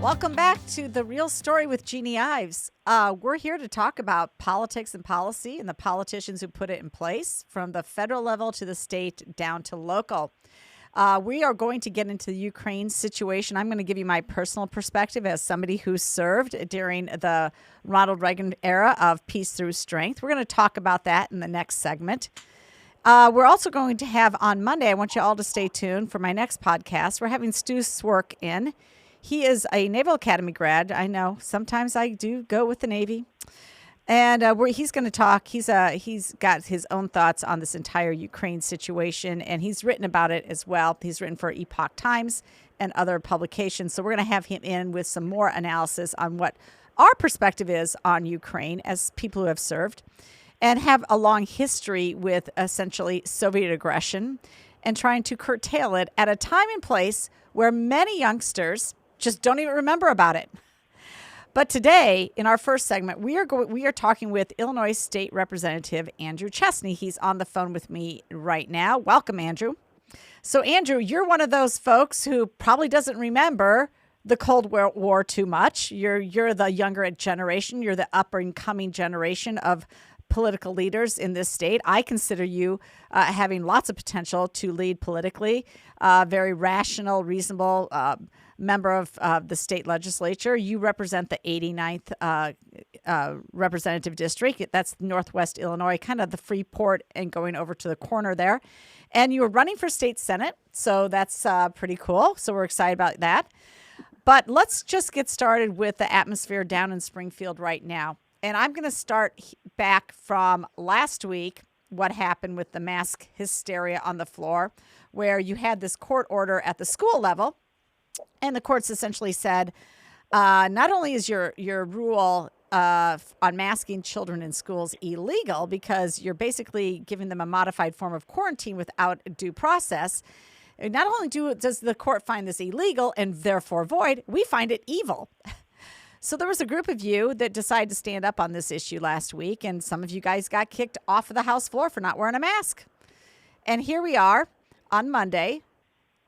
Welcome back to The Real Story with Jeannie Ives. We're here to talk about politics and policy and the politicians who put it in place, from the federal level to the state down to local. We are going to get into the Ukraine situation. I'm going to give you my personal perspective as somebody who served during the Ronald Reagan era of peace through strength. We're going to talk about that in the next segment. We're also going to have on Monday, I want you all to stay tuned for my next podcast. We're having Stu Swerk in. He is a Naval Academy grad. I know sometimes I do go with the Navy. And he's going to talk. He's got his own thoughts on this entire Ukraine situation, and he's written about it as well. He's written for Epoch Times and other publications. So we're going to have him in with some more analysis on what our perspective is on Ukraine as people who have served and have a long history with essentially Soviet aggression and trying to curtail it at a time and place where many youngsters just don't even remember about it. But today, in our first segment, we are talking with Illinois State Representative Andrew Chesney. He's on the phone with me right now. Welcome, Andrew. So, Andrew, you're one of those folks who probably doesn't remember the Cold War too much. You're the younger generation. You're the up-and-coming generation of political leaders in this state. I consider you having lots of potential to lead politically, very rational, reasonable member of the state legislature. You represent the 89th representative district. That's Northwest Illinois, kind of the Freeport and going over to the corner there. And you were running for state senate, so that's pretty cool. So we're excited about that. But let's just get started with the atmosphere down in Springfield right now. And I'm going to start back from last week, what happened with the mask hysteria on the floor, where you had this court order at the school level. And the courts essentially said, not only is your rule on masking children in schools illegal because you're basically giving them a modified form of quarantine without due process, not only does the court find this illegal and therefore void, we find it evil. So there was a group of you that decided to stand up on this issue last week, and some of you guys got kicked off of the House floor for not wearing a mask. And here we are on Monday,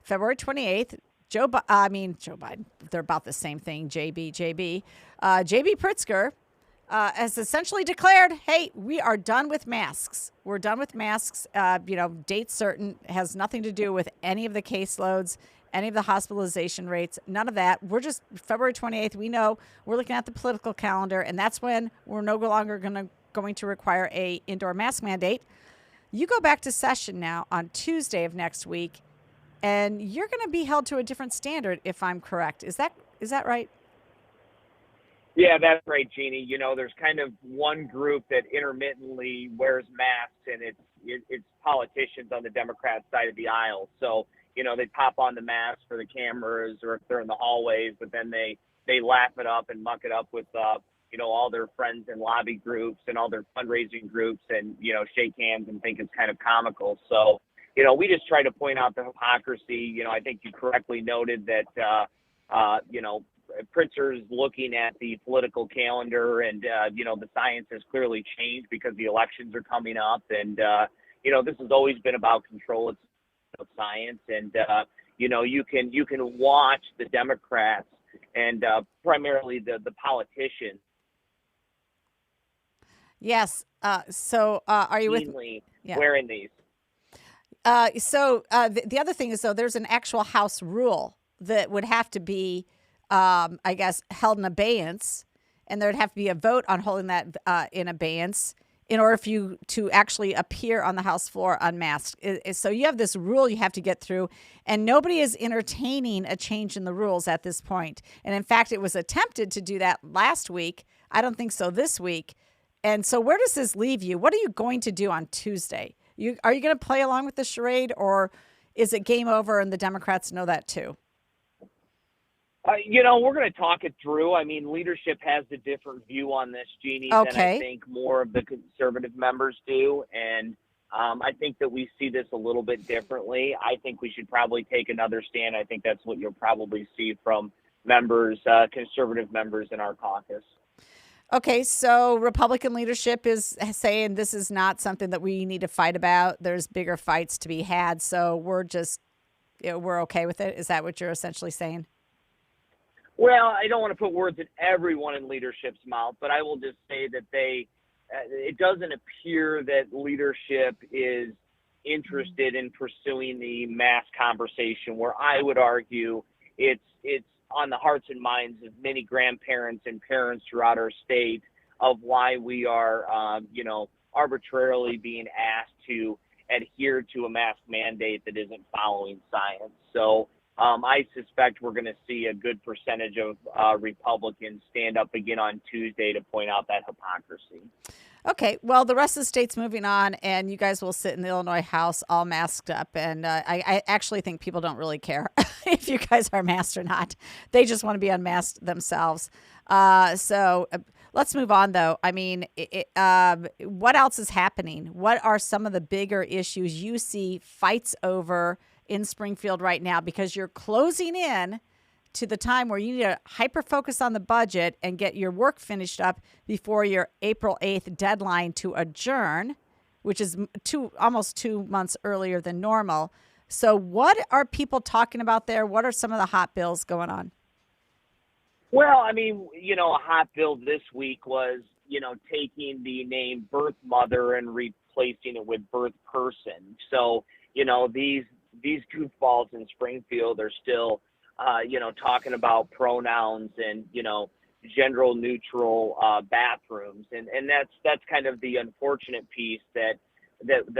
February 28th. Joe Biden, they're about the same thing, JB Pritzker has essentially declared, hey, we are done with masks. We're done with masks. Date certain, has nothing to do with any of the caseloads, any of the hospitalization rates, none of that. We're just February 28th. We know we're looking at the political calendar, and that's when we're no longer going to require a indoor mask mandate. You go back to session now on Tuesday of next week, and you're going to be held to a different standard, if I'm correct. Is that right? Yeah, that's right, Jeannie. There's kind of one group that intermittently wears masks, and it's politicians on the Democrat side of the aisle. So, they pop on the mask for the cameras or if they're in the hallways, but then they laugh it up and muck it up with, all their friends and lobby groups and all their fundraising groups and, shake hands and think it's kind of comical. So, we just try to point out the hypocrisy. I think you correctly noted that, Pritzker's looking at the political calendar and, the science has clearly changed because the elections are coming up. And, this has always been about control of science. And, you can watch the Democrats and primarily the politicians. Yes. So are you with me? Yeah. Wearing these? The other thing is, though, there's an actual House rule that would have to be, held in abeyance, and there'd have to be a vote on holding that in abeyance in order for you to actually appear on the House floor unmasked. So you have this rule you have to get through, and nobody is entertaining a change in the rules at this point. And in fact, it was attempted to do that last week. I don't think so this week. And so where does this leave you? What are you going to do on Tuesday? Are you going to play along with the charade, or is it game over and the Democrats know that too? We're going to talk it through. I mean, leadership has a different view on this, Jeannie, than I think more of the conservative members do. And I think that we see this a little bit differently. I think we should probably take another stand. I think that's what you'll probably see from members, conservative members in our caucus. Okay, so Republican leadership is saying this is not something that we need to fight about. There's bigger fights to be had. So we're just, we're okay with it. Is that what you're essentially saying? Well, I don't want to put words in everyone in leadership's mouth, but I will just say that it doesn't appear that leadership is interested in pursuing the mass conversation, where I would argue it's on the hearts and minds of many grandparents and parents throughout our state of why we are, arbitrarily being asked to adhere to a mask mandate that isn't following science. So I suspect we're going to see a good percentage of Republicans stand up again on Tuesday to point out that hypocrisy. Okay, well, the rest of the state's moving on, and you guys will sit in the Illinois House all masked up. And I actually think people don't really care if you guys are masked or not. They just want to be unmasked themselves. So let's move on, though. I mean, what else is happening? What are some of the bigger issues you see fights over in Springfield right now? Because you're closing in to the time where you need to hyper focus on the budget and get your work finished up before your April 8th deadline to adjourn, which is almost 2 months earlier than normal. So what are people talking about there? What are some of the hot bills going on? Well, I mean, a hot bill this week was, taking the name birth mother and replacing it with birth person. So, these goofballs in Springfield are still talking about pronouns and, gender neutral bathrooms. And that's kind of the unfortunate piece that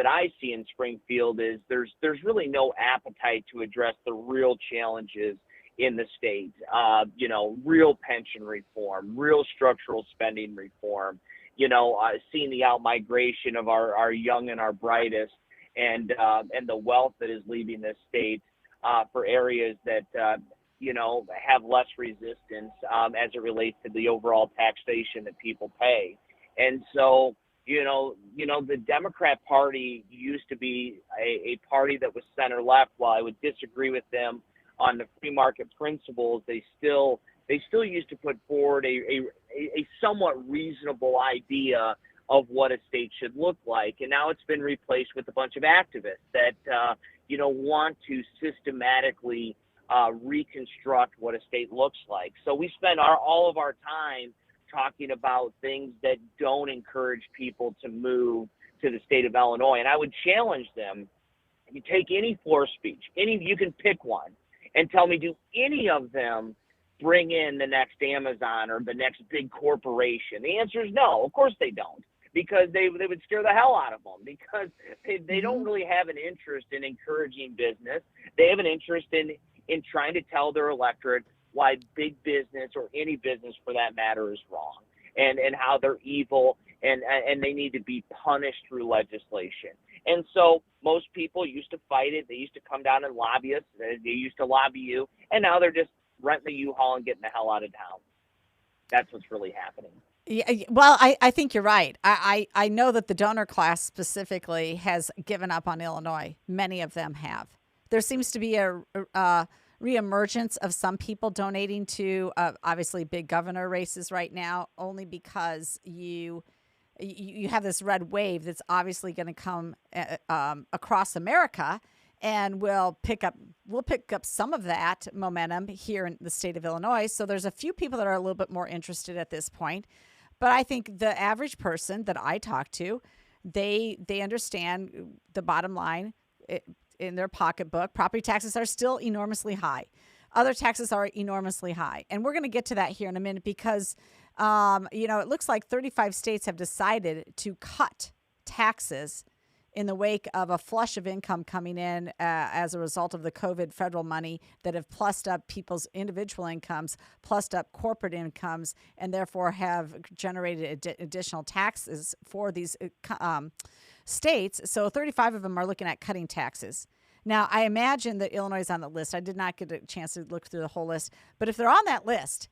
I see in Springfield is there's really no appetite to address the real challenges in the state. Real pension reform, real structural spending reform, seeing the outmigration of our young and our brightest and the wealth that is leaving this state for areas that, have less resistance as it relates to the overall taxation that people pay. And so, the Democrat Party used to be a party that was center left. While I would disagree with them on the free market principles, they still used to put forward a somewhat reasonable idea of what a state should look like. And now it's been replaced with a bunch of activists that, want to systematically reconstruct what a state looks like. So we spend all of our time talking about things that don't encourage people to move to the state of Illinois. And I would challenge them, you take any floor speech, you can pick one, and tell me, do any of them bring in the next Amazon or the next big corporation? The answer is no, of course they don't, because they would scare the hell out of them, because they don't really have an interest in encouraging business. They have an interest in trying to tell their electorate why big business, or any business for that matter, is wrong, and how they're evil, and they need to be punished through legislation. And so most people used to fight it. They used to come down and lobby us. They used to lobby you, and now they're just renting the U-Haul and getting the hell out of town. That's what's really happening. Yeah, well, I think you're right. I know that the donor class specifically has given up on Illinois. Many of them have. There seems to be a reemergence of some people donating to obviously big governor races right now, only because you have this red wave that's obviously going to come across America, and we'll pick up some of that momentum here in the state of Illinois. So there's a few people that are a little bit more interested at this point. But I think the average person that I talk to, they understand the bottom line in their pocketbook. Property taxes are still enormously high. Other taxes are enormously high. And we're going to get to that here in a minute because, it looks like 35 states have decided to cut taxes in the wake of a flush of income coming in as a result of the COVID federal money that have plussed up people's individual incomes, plussed up corporate incomes, and therefore have generated additional taxes for these states. So 35 of them are looking at cutting taxes. Now, I imagine that Illinois is on the list. I did not get a chance to look through the whole list. But if they're on that list,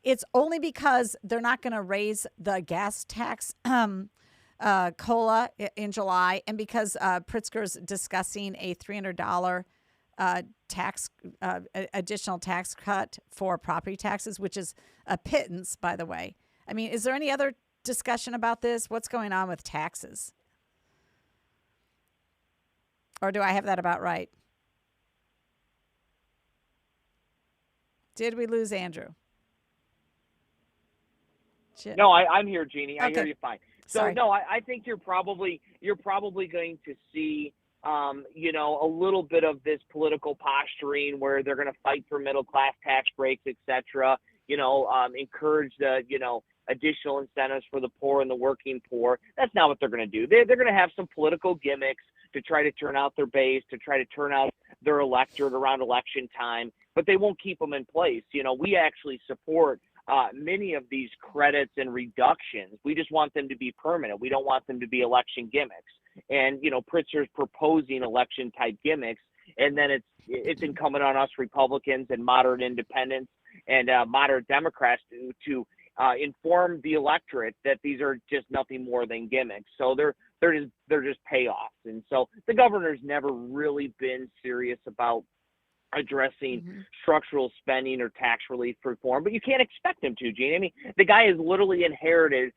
it's only because they're not going to raise the gas tax COLA in July, and because Pritzker's discussing a $300 additional tax cut for property taxes, which is a pittance, by the way. I mean, is there any other discussion about this? What's going on with taxes? Or do I have that about right? Did we lose Andrew? No, I'm here, Jeannie. I hear Okay. you fine. So Sorry. no, I think you're probably going to see a little bit of this political posturing where they're going to fight for middle class tax breaks, etc. Encourage the additional incentives for the poor and the working poor. That's not what they're going to do. They're going to have some political gimmicks to try to turn out their base, to try to turn out their electorate around election time, but they won't keep them in place. We actually support many of these credits and reductions. We just want them to be permanent. We don't want them to be election gimmicks. And Pritzker's proposing election type gimmicks, and then it's incumbent on us Republicans and moderate independents and moderate Democrats to inform the electorate that these are just nothing more than gimmicks. So they're just payoffs. And so the governor's never really been serious about addressing structural spending or tax relief reform, but you can't expect him to, Gene. I mean, the guy has literally inherited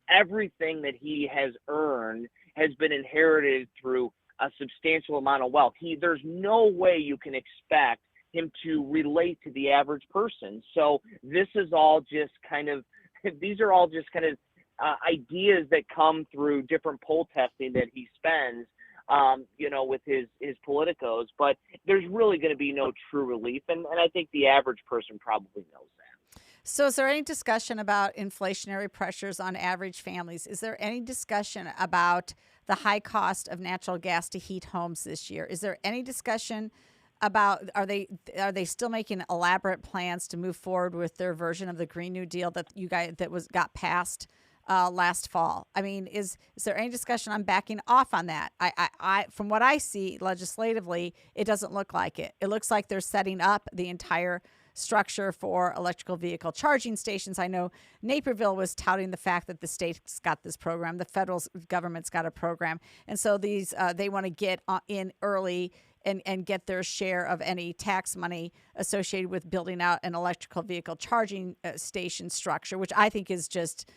everything that he has earned has been inherited through a substantial amount of wealth. There's no way you can expect him to relate to the average person. So these are all just kind of ideas that come through different poll testing that he spends with his politicos, but there's really going to be no true relief. And I think the average person probably knows that. So is there any discussion about inflationary pressures on average families? Is there any discussion about the high cost of natural gas to heat homes this year? Is there any discussion about are they still making elaborate plans to move forward with their version of the Green New Deal that got passed last fall? I mean, is there any discussion on backing off on that? I from what I see legislatively, it doesn't look like it. It looks like they're setting up the entire structure for electrical vehicle charging stations. I know Naperville was touting the fact that the state's got this program, the federal government's got a program, and so these they want to get in early and get their share of any tax money associated with building out an electrical vehicle charging station structure, which I think is just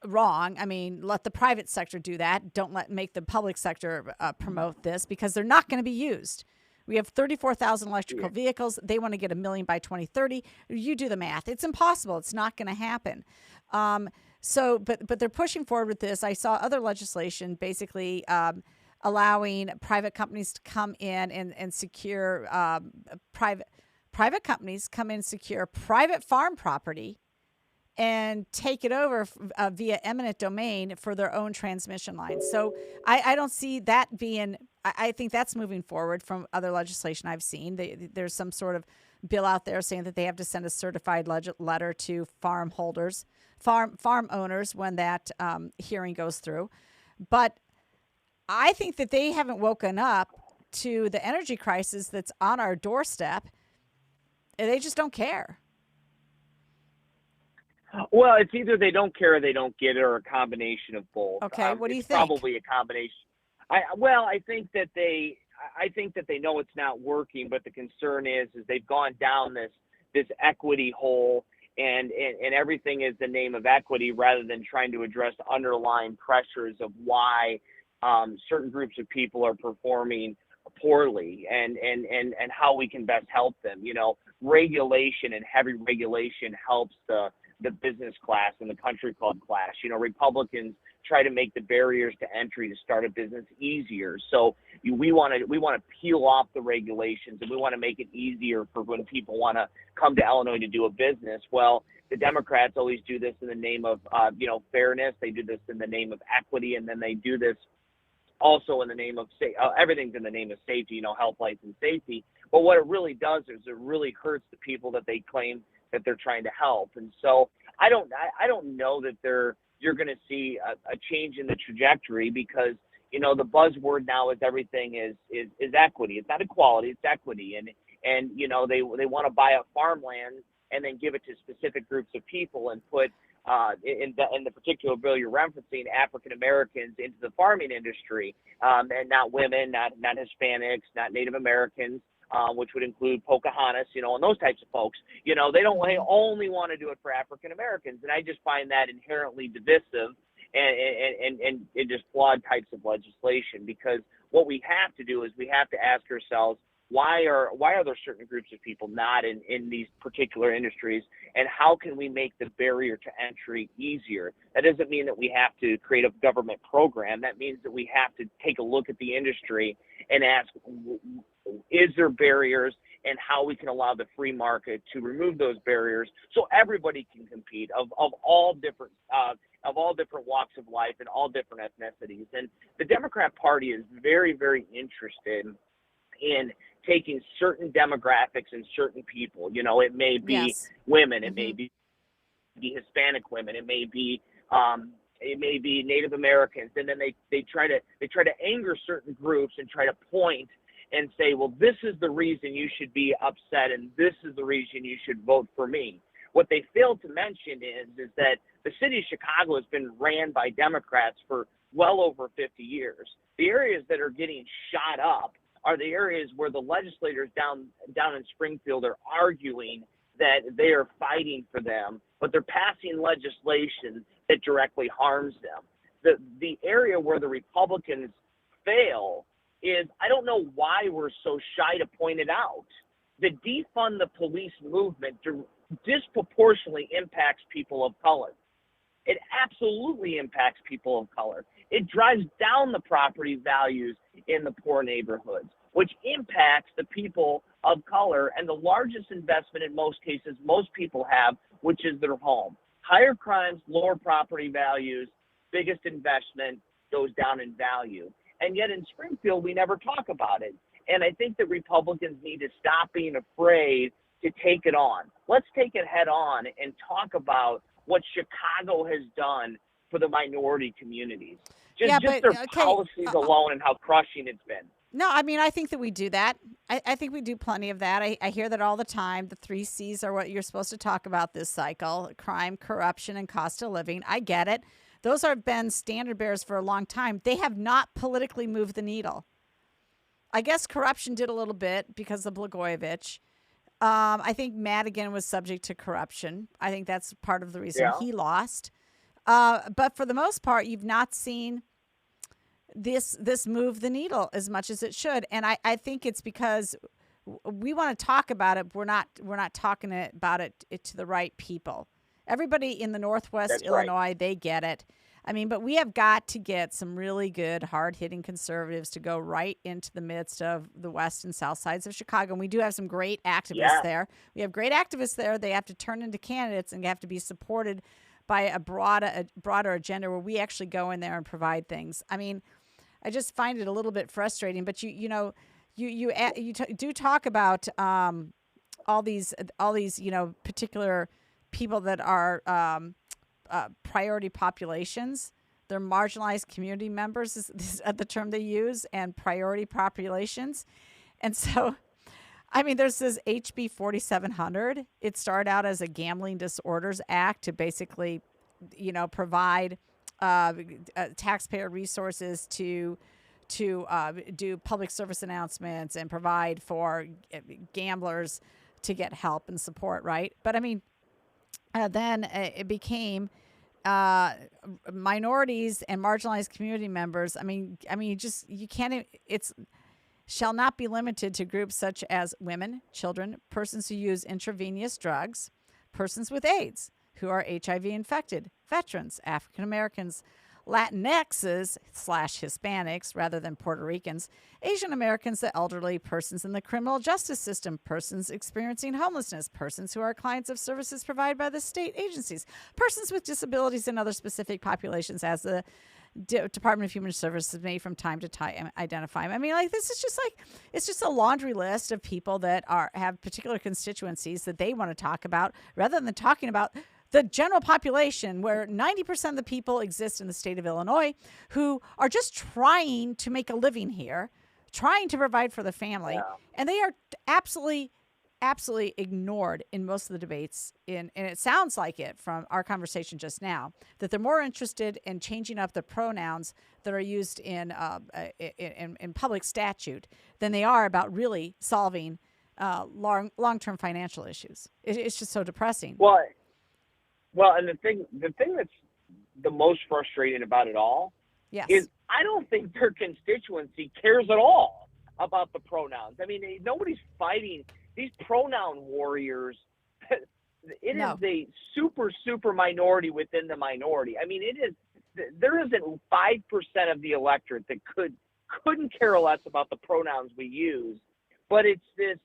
wrong. I mean, let the private sector do that. Don't make the public sector promote this because they're not going to be used. We have 34,000 electrical vehicles. They want to get 1 million by 2030. You do the math. It's impossible. It's not going to happen. But they're pushing forward with this. I saw other legislation basically allowing private companies to come in and secure private companies come in and secure private farm property and take it over via eminent domain for their own transmission lines. So I don't see that being, I think that's moving forward from other legislation I've seen. There's some sort of bill out there saying that they have to send a certified letter to farm owners when that hearing goes through. But I think that they haven't woken up to the energy crisis that's on our doorstep. They just don't care. Well, it's either they don't care or they don't get it, or a combination of both. Okay, what do you it's think? Probably a combination. I think that they know it's not working, but the concern is they've gone down this equity hole, and everything is the name of equity rather than trying to address underlying pressures of why certain groups of people are performing poorly and how we can best help them. Regulation and heavy regulation helps the business class and the country club class. Republicans try to make the barriers to entry to start a business easier. So we want to peel off the regulations, and we want to make it easier for when people want to come to Illinois to do a business. Well, the Democrats always do this in the name of fairness. They do this in the name of equity, and then they do this also in the name of everything's in the name of safety, health, life, and safety. But what it really does is it really hurts the people that they claim that they're trying to help. And so I don't know that you're going to see a change in the trajectory, because the buzzword now is everything is equity. It's not equality, it's equity. And they want to buy up farmland and then give it to specific groups of people and put in the particular bill you're referencing, African Americans into the farming industry, and not women, not Hispanics, not Native Americans, which would include Pocahontas, and those types of folks. They only want to do it for African Americans, and I just find that inherently divisive and just flawed types of legislation. Because what we have to do is we have to ask ourselves, why are there certain groups of people not in these particular industries, and how can we make the barrier to entry easier? That doesn't mean that we have to create a government program. That means that we have to take a look at the industry and ask, is there barriers, and how we can allow the free market to remove those barriers so everybody can compete of all different walks of life and all different ethnicities. And the Democrat Party is very, very interested in taking certain demographics and certain people. You know, it may be Yes. women, it may be Hispanic women, it may be Native Americans, and then they try to anger certain groups and try to point and say, well, this is the reason you should be upset, and this is the reason you should vote for me. What they fail to mention is that the city of Chicago has been ran by Democrats for well over 50 years. The areas that are getting shot up are the areas where the legislators down in Springfield are arguing that they are fighting for them, but they're passing legislation that directly harms them. The area where the Republicans fail is, I don't know why we're so shy to point it out. The defund the police movement disproportionately impacts people of color. It absolutely impacts people of color. It drives down the property values in the poor neighborhoods, which impacts the people of color and the largest investment in most cases most people have, which is their home. Higher crimes, lower property values, biggest investment goes down in value. And yet in Springfield, we never talk about it. And I think that Republicans need to stop being afraid to take it on. Let's take it head on and talk about what Chicago has done for the minority communities. Just their policies alone and how crushing it's been. No, I mean, I think that we do that. I think we do plenty of that. I hear that all the time. The 3 C's are what you're supposed to talk about this cycle: crime, corruption, and cost of living. I get it. Those have been standard bearers for a long time. They have not politically moved the needle. I guess corruption did a little bit because of Blagojevich. I think Madigan was subject to corruption. I think that's part of the reason he lost. But for the most part, you've not seen this move the needle as much as it should. And I think it's because we want to talk about it. We're not talking about it to the right people. Everybody in the Northwest Illinois, they get it. I mean, but we have got to get some really good, hard-hitting conservatives to go right into the midst of the west and south sides of Chicago. And we do have some great activists there. We have great activists there. They have to turn into candidates and have to be supported by a broader agenda where we actually go in there and provide things. I mean, I just find it a little bit frustrating. But you do talk about all these particular people that are priority populations. They're marginalized community members is the term they use, and priority populations. And so, I mean, there's this HB 4700. It started out as a Gambling Disorders Act to basically, provide taxpayer resources to do public service announcements and provide for gamblers to get help and support, right? But I mean, then it became minorities and marginalized community members. I mean, you can't. It's shall not be limited to groups such as women, children, persons who use intravenous drugs, persons with AIDS who are HIV infected, veterans, African Americans, Latinxes / Hispanics rather than Puerto Ricans, Asian Americans, the elderly, persons in the criminal justice system, persons experiencing homelessness, persons who are clients of services provided by the state agencies, persons with disabilities, and other specific populations as the Department of Human Services may from time to time identify. I mean, like, this is just it's just a laundry list of people that have particular constituencies that they want to talk about rather than talking about the general population, where 90% of the people exist in the state of Illinois who are just trying to make a living here, trying to provide for the family. Yeah. And they are absolutely ignored in most of the debates. And it sounds like it from our conversation just now, that they're more interested in changing up the pronouns that are used in public statute than they are about really solving long-term financial issues. It's just so depressing. Well, and the thing that's the most frustrating about it all is I don't think their constituency cares at all. about the pronouns. I mean, nobody's fighting these pronoun warriors. It is No. a super minority within the minority. I mean, there isn't 5% of the electorate that couldn't care less about the pronouns we use, but it's this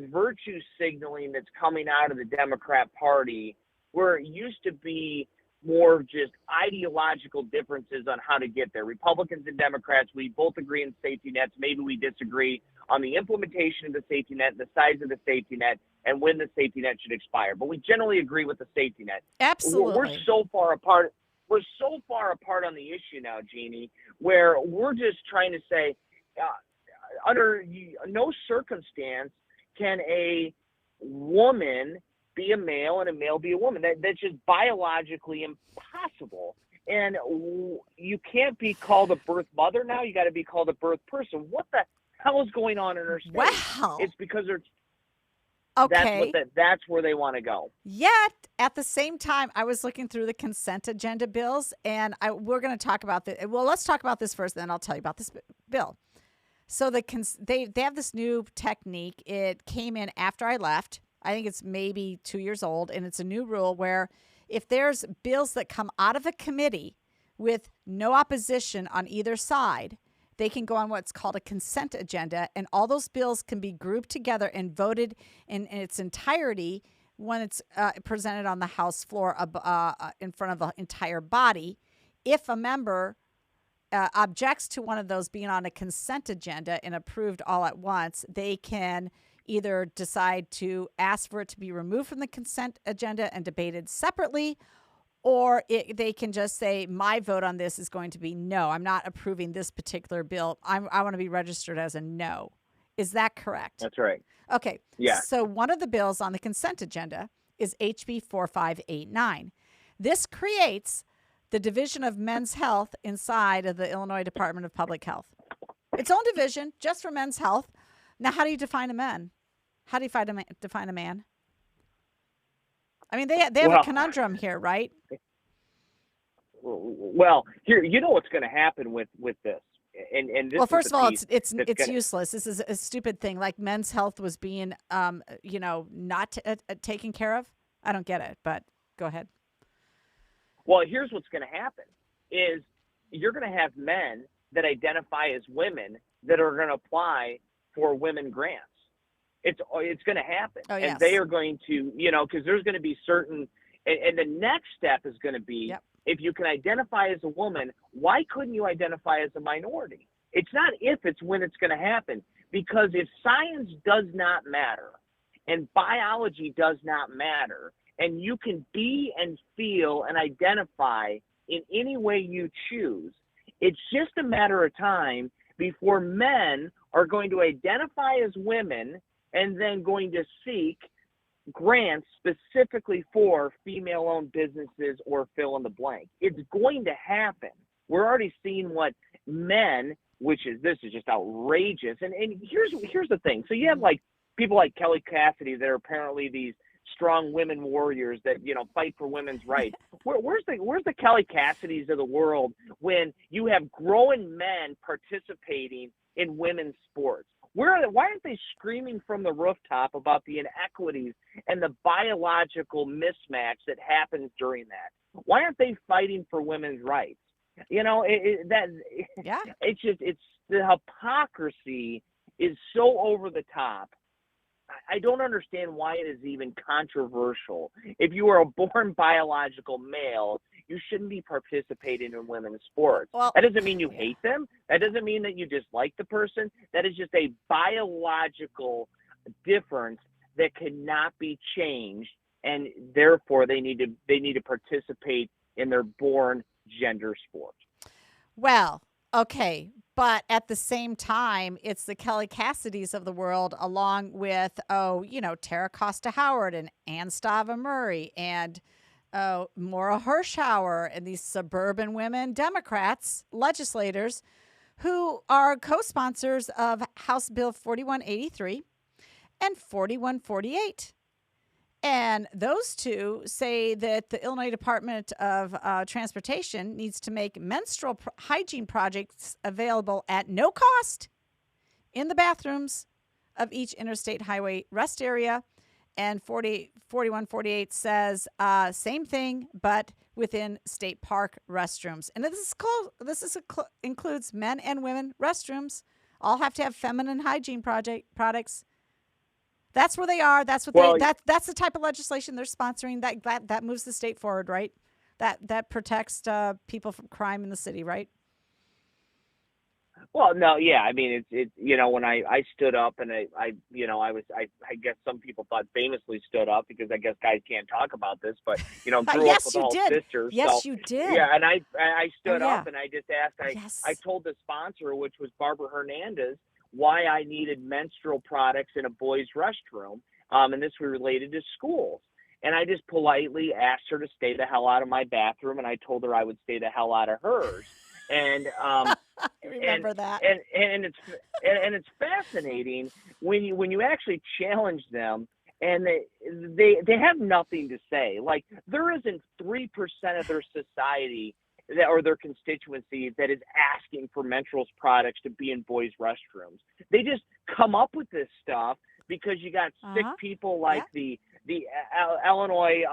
virtue signaling that's coming out of the Democrat Party, where it used to be more just ideological differences on how to get there. Republicans and Democrats, we both agree on safety nets. Maybe we disagree on the implementation of the safety net, the size of the safety net, and when the safety net should expire. But we generally agree with the safety net. Absolutely. We're so far apart. We're so far apart on the issue now, Jeannie, where we're just trying to say, under no circumstance can a woman be a male and a male be a woman. That's just biologically impossible. And you can't be called a birth mother now. You got to be called a birth person. What the hell is going on in our state? Wow. It's because they're Okay. that's where they want to go. Yet, at the same time, I was looking through the consent agenda bills, and we're going to talk about this. Well, let's talk about this first, then I'll tell you about this bill. So they have this new technique. It came in after I left. I think it's maybe 2 years old, and it's a new rule where if there's bills that come out of a committee with no opposition on either side, they can go on what's called a consent agenda, and all those bills can be grouped together and voted in its entirety when it's presented on the House floor in front of the entire body. If a member objects to one of those being on a consent agenda and approved all at once, they can either decide to ask for it to be removed from the consent agenda and debated separately, or they can just say, my vote on this is going to be no. I'm not approving this particular bill. I want to be registered as a no. Is that correct? That's right. Okay. Yeah. So one of the bills on the consent agenda is HB 4589. This creates the Division of Men's Health inside of the Illinois Department of Public Health. Its own division just for men's health. Now, how do you define a man? How do you define a man? I mean, they have a conundrum here, right? Well, here, you know what's going to happen with this, and this. Well, first of all, it's useless. This is a stupid thing. Like men's health was being, not taken care of. I don't get it, but go ahead. Well, here's what's going to happen: is you're going to have men that identify as women that are going to apply for women grants. It's going to happen. Oh, yes. And they are going to, because there's going to be certain, and the next step is going to be, yep. If you can identify as a woman, why couldn't you identify as a minority? It's not if, it's when it's going to happen. Because if science does not matter and biology does not matter, and you can be and feel and identify in any way you choose, it's just a matter of time before men are going to identify as women and then going to seek grants specifically for female-owned businesses or fill in the blank. It's going to happen. We're already seeing what men, this is just outrageous. And here's the thing. So you have like people like Kelly Cassidy that are apparently these strong women warriors that fight for women's rights. Where's the Kelly Cassidys of the world when you have grown men participating in women's sports? Why aren't they screaming from the rooftop about the inequities and the biological mismatch that happens during that? Why aren't they fighting for women's rights? It's the hypocrisy is so over the top. I don't understand why it is even controversial. If you are a born biological male, you shouldn't be participating in women's sports. Well, that doesn't mean you hate them. That doesn't mean that you dislike the person. That is just a biological difference that cannot be changed, and therefore they need to participate in their born gender sport. Well, okay. But at the same time, it's the Kelly Cassidys of the world, along with, Tara Costa Howard and Ann Stava Murray and Maura Hirschauer and these suburban women Democrats, legislators, who are co-sponsors of House Bill 4183 and 4148. And those two say that the Illinois Department of Transportation needs to make menstrual hygiene projects available at no cost in the bathrooms of each interstate highway rest area. And 4148 says same thing, but within state park restrooms. And includes men and women restrooms. All have to have feminine hygiene products. That's where they are. That's the type of legislation they're sponsoring. That moves the state forward, right? That protects people from crime in the city, right? Well, no, yeah. I mean, it's when I stood up and I guess some people thought famously stood up because I guess guys can't talk about this, but grew yes, up with you all did. sisters. Yes, so, you did. Yeah, and I stood yeah. up and I just asked. Yes. I told the sponsor, which was Barbara Hernandez, why I needed menstrual products in a boys' restroom, and this was related to schools. And I just politely asked her to stay the hell out of my bathroom, and I told her I would stay the hell out of hers. And I remember that. And it's fascinating when you actually challenge them, and they have nothing to say. Like, there isn't 3% of their society or their constituency that is asking for menstrual products to be in boys' restrooms. They just come up with this stuff because you got sick people like the Illinois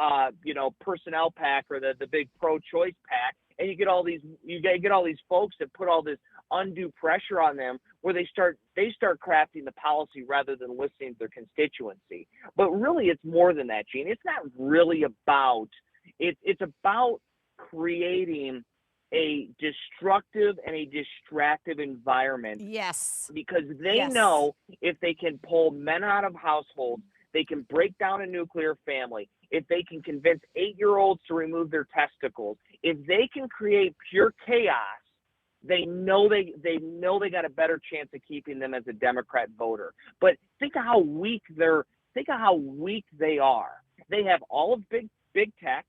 personnel pack or the big pro-choice pack, and you get all these folks that put all this undue pressure on them where they start crafting the policy rather than listening to their constituency. But really, it's more than that, Gene. It's not really about it's about creating a destructive and a distractive environment. Yes. Because they know if they can pull men out of households, they can break down a nuclear family. If they can convince 8-year-olds to remove their testicles, if they can create pure chaos, they know they got a better chance of keeping them as a Democrat voter. But think of how weak they are. They have all of big tech.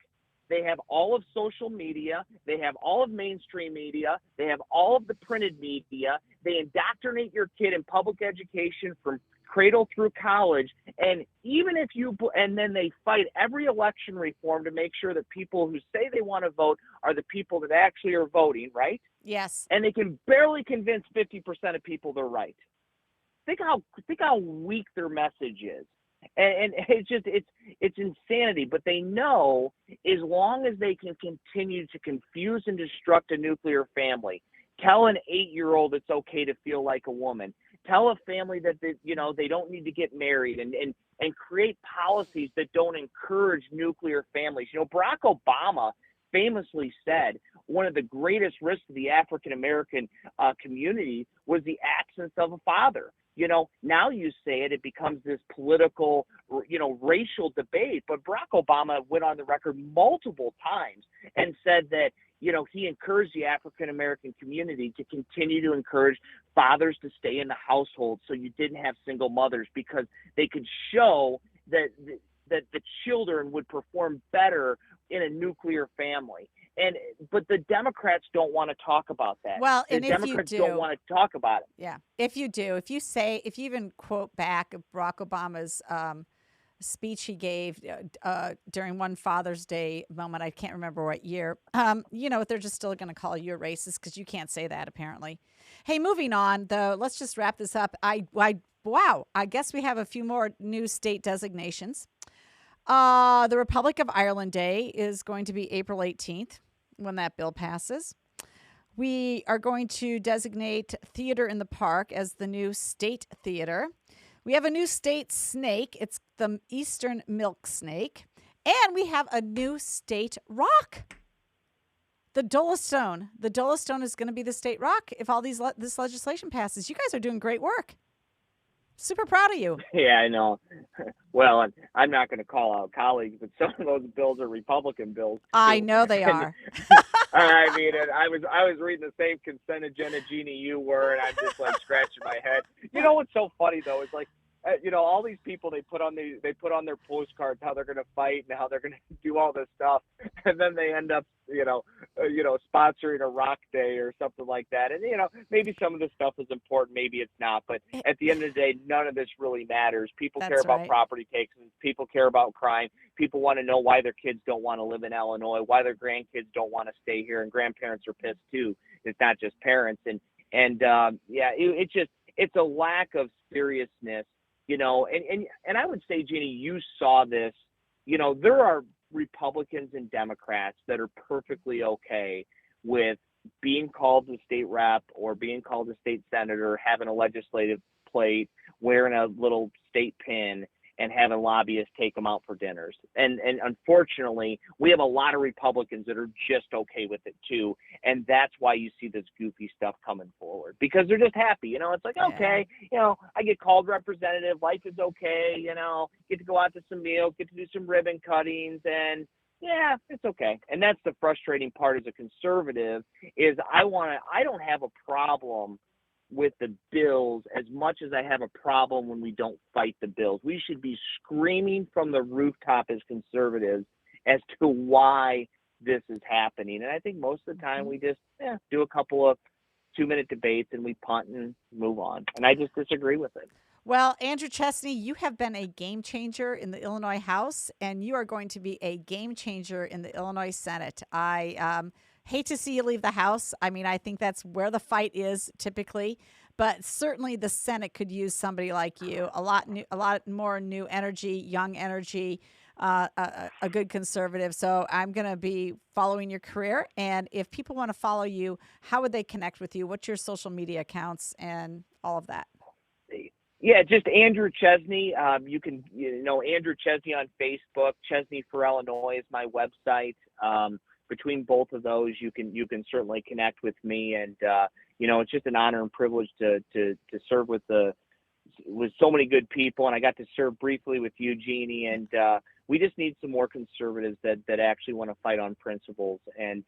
They have all of social media. They have all of mainstream media. They have all of the printed media. They indoctrinate your kid in public education from cradle through college. And then they fight every election reform to make sure that people who say they want to vote are the people that actually are voting, right? Yes. And they can barely convince 50% of people they're right. Think how weak their message is. And it's insanity, but they know as long as they can continue to confuse and destruct a nuclear family, tell an 8-year-old it's okay to feel like a woman, tell a family that they don't need to get married, and create policies that don't encourage nuclear families. Barack Obama famously said one of the greatest risks of the African American community was the absence of a father. Now you say it becomes this political, racial debate. But Barack Obama went on the record multiple times and said that, he encouraged the African American community to continue to encourage fathers to stay in the household so you didn't have single mothers, because they could show that the children would perform better in a nuclear family. But the Democrats don't want to talk about that. Well, the and Democrats if you do, don't want to talk about it. Yeah. If you do, if you even quote back Barack Obama's speech he gave during one Father's Day moment, I can't remember what year, they're just still going to call you a racist because you can't say that, apparently. Hey, moving on, though, let's just wrap this up. Wow, I guess we have a few more new state designations. The Republic of Ireland Day is going to be April 18th when that bill passes. We are going to designate Theater in the Park as the new state theater. We have a new state snake. It's the Eastern milk snake. And we have a new state rock. The Dolostone. The Dolostone is going to be the state rock if all this legislation passes. You guys are doing great work. Super proud of you. Yeah, I know. Well, I'm not going to call out colleagues, but some of those bills are Republican bills, too. I know they are. I mean, I was reading the same consent agenda, Jeannie, you were, and I'm just like scratching my head. What's so funny though is like, all these people they put on their postcards how they're going to fight and how they're going to do all this stuff, and then they end up sponsoring a rock day or something like that. And maybe some of this stuff is important, maybe it's not, but at the end of the day, none of this really matters. People care about property taxes. People care about crime. People want to know why their kids don't want to live in Illinois, why their grandkids don't want to stay here, and grandparents are pissed too. It's not just parents. it's a lack of seriousness, and I would say, Jeannie, you saw this. There are Republicans and Democrats that are perfectly okay with being called a state rep or being called a state senator, having a legislative plate, wearing a little state pin, and having lobbyists take them out for dinners. And unfortunately, we have a lot of Republicans that are just okay with it too. And that's why you see this goofy stuff coming forward, because they're just happy. It's like, okay, I get called representative, life is okay, get to go out to some meals, get to do some ribbon cuttings, and yeah, it's okay. And that's the frustrating part as a conservative is I don't have a problem with the bills as much as I have a problem when we don't fight the bills. We should be screaming from the rooftop as conservatives as to why this is happening. And I think most of the time we just do a couple of 2-minute debates and we punt and move on. And I just disagree with it. Well, Andrew Chesney, you have been a game changer in the Illinois House, and you are going to be a game changer in the Illinois Senate. I hate to see you leave the House. I mean, I think that's where the fight is typically, but certainly the Senate could use somebody like you. A lot more new energy, young energy, a good conservative. So I'm going to be following your career. And if people want to follow you, how would they connect with you? What's your social media accounts and all of that? Yeah, just Andrew Chesney. You can, Andrew Chesney on Facebook. Chesney for Illinois is my website. Between both of those, you can certainly connect with me, and it's just an honor and privilege to serve with so many good people, and I got to serve briefly with you, Jeannie, and we just need some more conservatives that actually want to fight on principles, and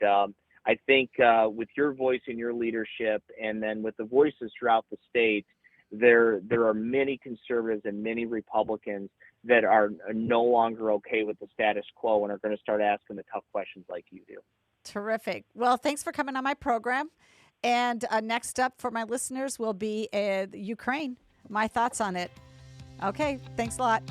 I think with your voice and your leadership, and then with the voices throughout the state, there are many conservatives and many Republicans that are no longer okay with the status quo and are going to start asking the tough questions like you do. Terrific. Well, thanks for coming on my program. And next up for my listeners will be Ukraine. My thoughts on it. Okay, thanks a lot.